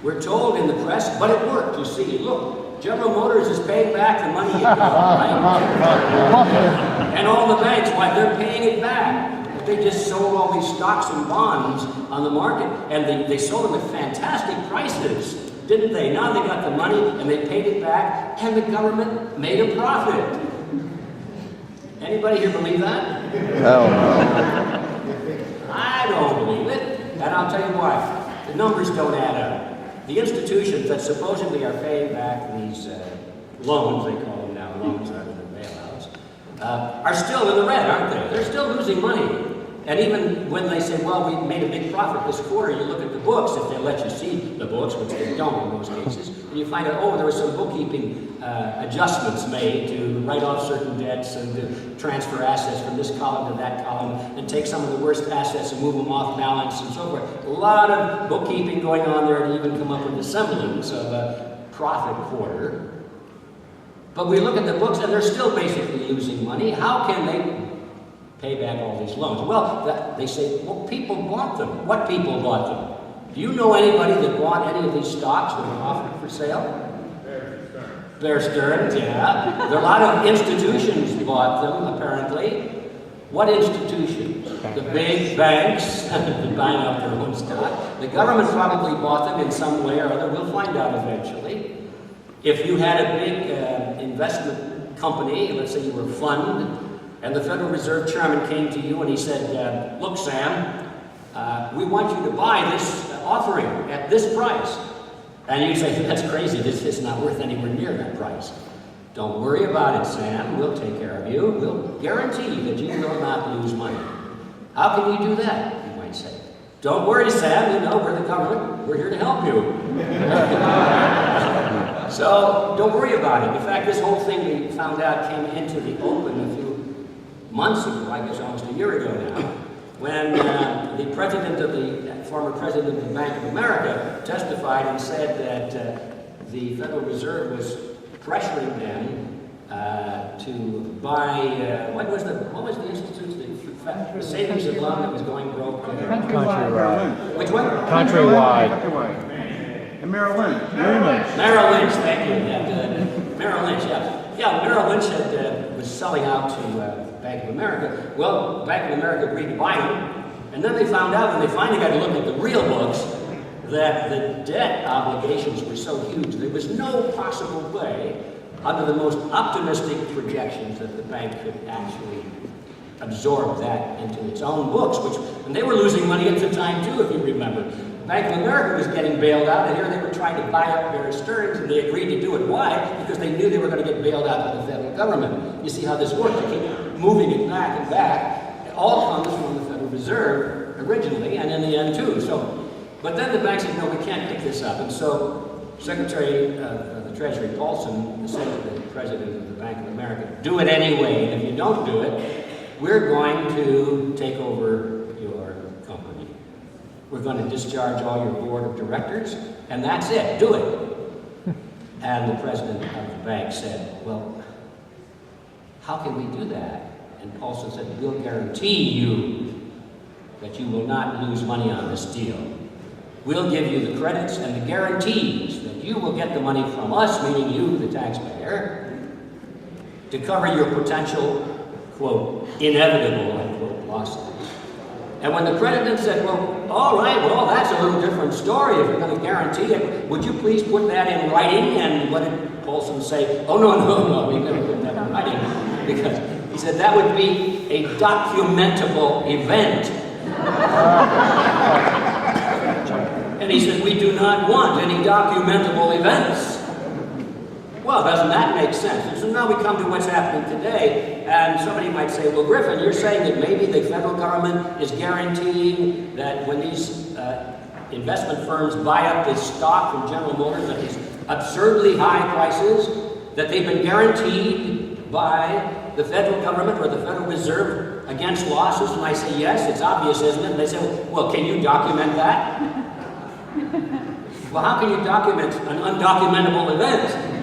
We're told in the press, but it worked, you see. Look, General Motors is paying back the money it got, right? And all the banks, why, they're paying it back. They just sold all these stocks and bonds on the market, and they sold them at fantastic prices, didn't they? Now they got the money, and they paid it back, and the government made a profit. Anybody here believe that? Hell no. I don't believe it, and I'll tell you why. The numbers don't add up. The institutions that supposedly are paying back these loans, they call them now loans rather than bailouts, are still in the red, aren't they? They're still losing money. And even when they say, well, we made a big profit this quarter, you look at the books, if they let you see the books, which they don't in most cases, and you find out, oh, there were some bookkeeping adjustments made to write off certain debts and to transfer assets from this column to that column and take some of the worst assets and move them off balance and so forth. A lot of bookkeeping going on there to even come up with the semblance of a profit quarter. But we look at the books and they're still basically losing money. How can they pay back all these loans? Well, they say, well, people bought them. What people bought them? Do you know anybody that bought any of these stocks that were offered for sale? Bear Stearns, yeah. There are a lot of institutions bought them, apparently. What institutions? The big banks buying up their own stock. The government probably bought them in some way or other. We'll find out eventually. If you had a big investment company, let's say you were a fund, and the Federal Reserve Chairman came to you and he said, look, Sam, we want you to buy this offering at this price. And you say, that's crazy, this is not worth anywhere near that price. Don't worry about it, Sam, we'll take care of you. We'll guarantee that you will not lose money. How can you do that, you might say? Don't worry, Sam, you know, we're the government, we're here to help you. So, don't worry about it. In fact, this whole thing we found out came into the open a few months ago, I guess almost a year ago now, when the former president of the Bank of America testified and said that the Federal Reserve was pressuring them to buy, what was the institute, the savings and loan that was going broke? Countrywide. Which one? Countrywide. And Merrill Lynch. Merrill Lynch, thank you. Merrill Lynch, yeah. Yeah, Merrill Lynch was selling out to Bank of America. Well, Bank of America agreed to buy them, and then they found out when they finally got to look at the real books that the debt obligations were so huge there was no possible way, under the most optimistic projections, that the bank could actually absorb that into its own books, and they were losing money at the time too, if you remember. Bank of America was getting bailed out, and here they were trying to buy up Bear Stearns, and they agreed to do it. Why? Because they knew they were going to get bailed out by the federal government. You see how this works. You keep moving it back and back. It all comes from the Federal Reserve originally, and in the end too. But then the bank said, no, we can't pick this up. And so Secretary of the Treasury Paulson said to the President of the Bank of America, do it anyway, and if you don't do it, we're going to take over your company. We're going to discharge all your board of directors, and that's it, do it. And the president of the bank said, well, how can we do that? And Paulson said, we'll guarantee you that you will not lose money on this deal. We'll give you the credits and the guarantees that you will get the money from us, meaning you, the taxpayer, to cover your potential, quote, inevitable, unquote, losses. And when the president said, well, all right, well, that's a little different story if you're going to guarantee it. Would you please put that in writing? And what did Paulson say? Oh, no, we never put that in writing. Because he said that would be a documentable event. And he said, we do not want any documentable events. Well, doesn't that make sense? And so now we come to what's happening today, and somebody might say, well, Griffin, you're saying that maybe the federal government is guaranteeing that when these investment firms buy up this stock from General Motors at these absurdly high prices, that they've been guaranteed by the federal government or the Federal Reserve against losses? And I say, yes, it's obvious, isn't it? And they say, well, can you document that? Well, how can you document an undocumentable event?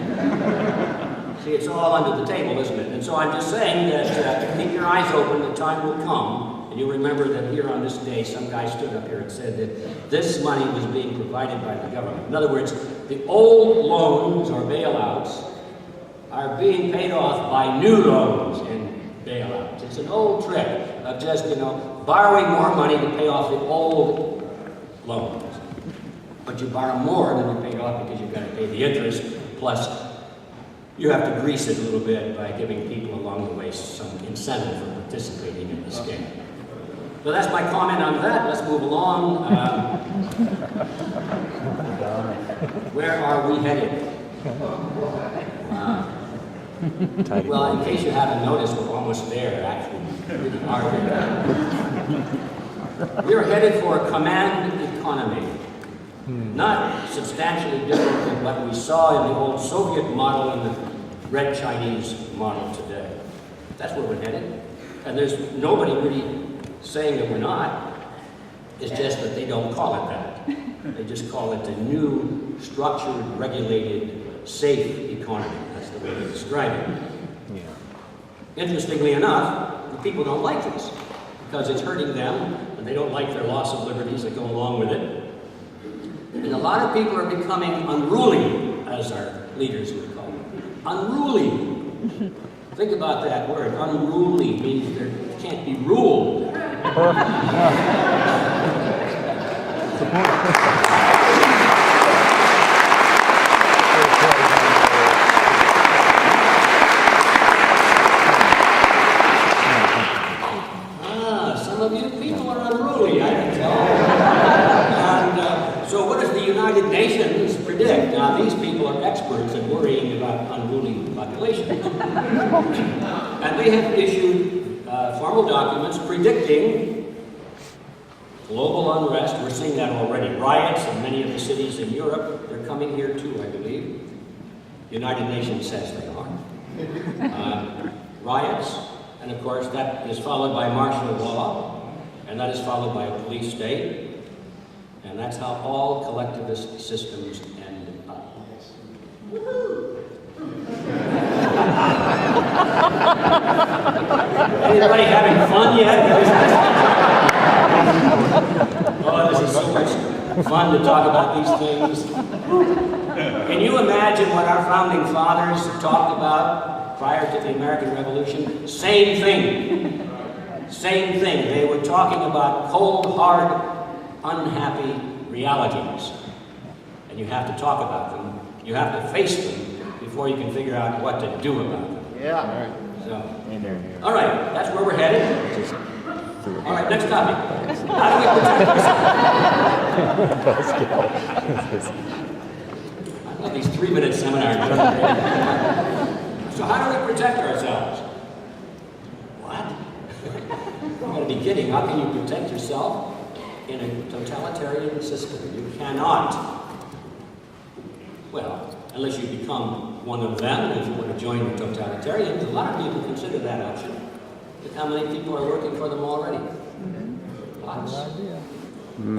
See, it's all under the table, isn't it? And so I'm just saying that keep your eyes open, the time will come And you remember that here on this day, some guy stood up here and said that this money was being provided by the government. In other words, the old loans or bailouts are being paid off by new loans and bailouts. It's an old trick of just, borrowing more money to pay off the old loans. But you borrow more than you paid off because you've got to pay the interest, plus you have to grease it a little bit by giving people along the way some incentive for participating in the scam. So that's my comment on that. Let's move along. Where are we headed? Well, in case you haven't noticed, we're almost there, actually. We are there. We're headed for a command economy. Not substantially different than what we saw in the old Soviet model and the Red Chinese model today. That's where we're headed. And there's nobody really saying that we're not. It's just that they don't call it that. They just call it the new, structured, regulated, safe economy. That's the way they describe it. Yeah. Interestingly enough, the people don't like this because it's hurting them, and they don't like their loss of liberties that go along with it. And a lot of people are becoming unruly, as our leaders would call them. Unruly. Think about that word. Unruly means they can't be ruled. Some of you people are unruly, I can tell. And so what does the United Nations predict? Now, these people are experts at worrying about unruly populations. And they have issued formal documents predicting global unrest. We're seeing that already. Riots in many of the cities in Europe. They're coming here too, I believe. The United Nations says they are. Riots. And of course, that is followed by martial law. And that is followed by a police state. And that's how all collectivist systems end up. Anybody having fun yet? Oh, this is so much fun to talk about these things. Can you imagine what our founding fathers talked about prior to the American Revolution? Same thing. Same thing. They were talking about cold, hard, unhappy realities. And you have to talk about them. You have to face them before you can figure out what to do about them. Yeah. So, all right, that's where we're headed. All right, next topic. How do we protect ourselves? I love these 3-minute seminars. So how do we protect ourselves? What? I'm going to be kidding. How can you protect yourself in a totalitarian system? You cannot. Well, unless you become one of them, if you want to join the totalitarians. A lot of people consider that option. Look how many people are working for them already. Lots.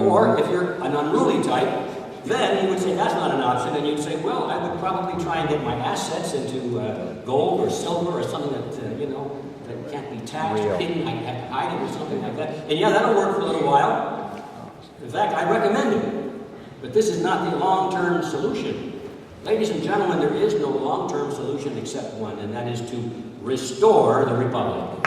Or if you're an unruly type, then you would say that's not an option, and you'd say, well, I would probably try and get my assets into gold or silver or something that, that can't be taxed, hidden, I have to hide it or something like that. And yeah, that'll work for a little while. In fact, I recommend it. But this is not the long-term solution. Ladies and gentlemen, there is no long-term solution except one, and that is to restore the Republic.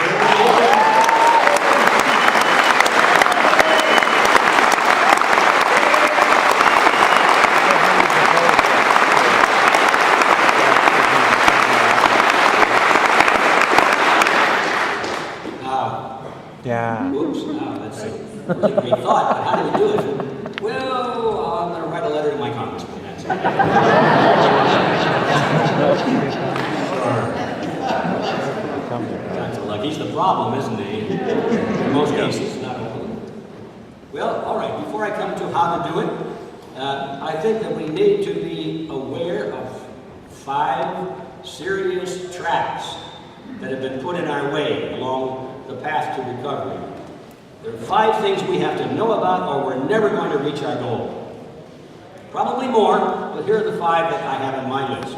Yeah. Oops, that's a really great thought, but how do we do it? Well, I'm going to write a letter to my congressman. That's it. That's luck. He's the problem, isn't he? In most cases, not all. Well, all right, before I come to how to do it, I think that we need to be aware of 5 serious traps that have been put in our way along the path to recovery. There are 5 things we have to know about or we're never going to reach our goal. Probably more, but here are the 5 that I have in my list.